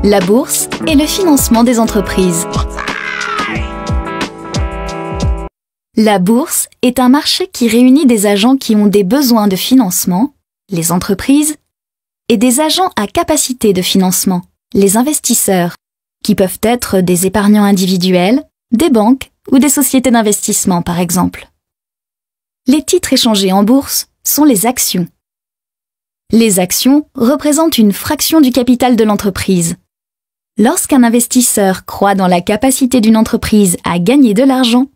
La bourse et le financement des entreprises. La bourse est un marché qui réunit des agents qui ont des besoins de financement, les entreprises, et des agents à capacité de financement, les investisseurs, qui peuvent être des épargnants individuels, des banques ou des sociétés d'investissement par exemple. Les titres échangés en bourse sont les actions. Les actions représentent une fraction du capital de l'entreprise. Lorsqu'un investisseur croit dans la capacité d'une entreprise à gagner de l'argent,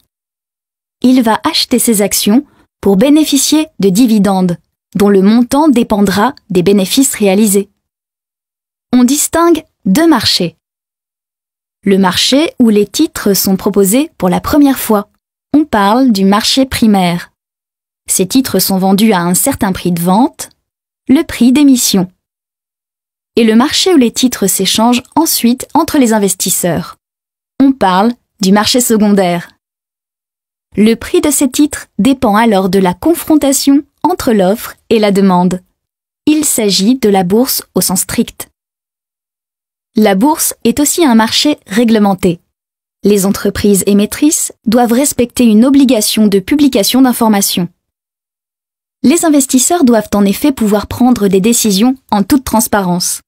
il va acheter ses actions pour bénéficier de dividendes, dont le montant dépendra des bénéfices réalisés. On distingue deux marchés. Le marché où les titres sont proposés pour la première fois. On parle du marché primaire. Ces titres sont vendus à un certain prix de vente, le prix d'émission. Et le marché où les titres s'échangent ensuite entre les investisseurs. On parle du marché secondaire. Le prix de ces titres dépend alors de la confrontation entre l'offre et la demande. Il s'agit de la bourse au sens strict. La bourse est aussi un marché réglementé. Les entreprises émettrices doivent respecter une obligation de publication d'informations. Les investisseurs doivent en effet pouvoir prendre des décisions en toute transparence.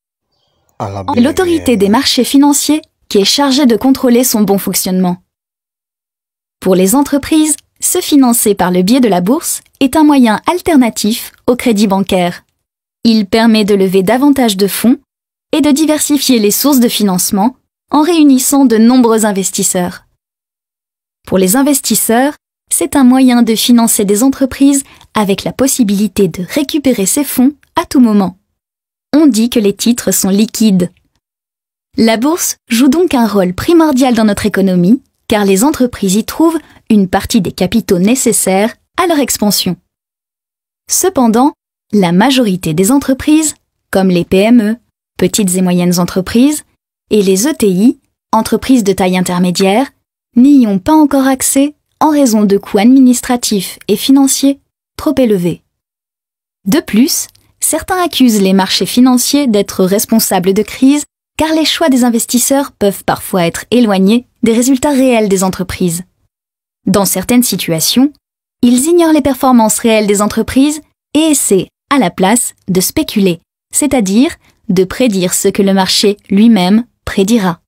C'est l'autorité des marchés financiers qui est chargée de contrôler son bon fonctionnement. Pour les entreprises, se financer par le biais de la bourse est un moyen alternatif au crédit bancaire. Il permet de lever davantage de fonds et de diversifier les sources de financement en réunissant de nombreux investisseurs. Pour les investisseurs, c'est un moyen de financer des entreprises avec la possibilité de récupérer ces fonds à tout moment. On dit que les titres sont liquides. La bourse joue donc un rôle primordial dans notre économie, car les entreprises y trouvent une partie des capitaux nécessaires à leur expansion. Cependant, la majorité des entreprises, comme les PME, petites et moyennes entreprises, et les ETI, entreprises de taille intermédiaire, n'y ont pas encore accès en raison de coûts administratifs et financiers trop élevés. De plus, certains accusent les marchés financiers d'être responsables de crises car les choix des investisseurs peuvent parfois être éloignés des résultats réels des entreprises. Dans certaines situations, ils ignorent les performances réelles des entreprises et essaient, à la place, de spéculer, c'est-à-dire de prédire ce que le marché lui-même prédira.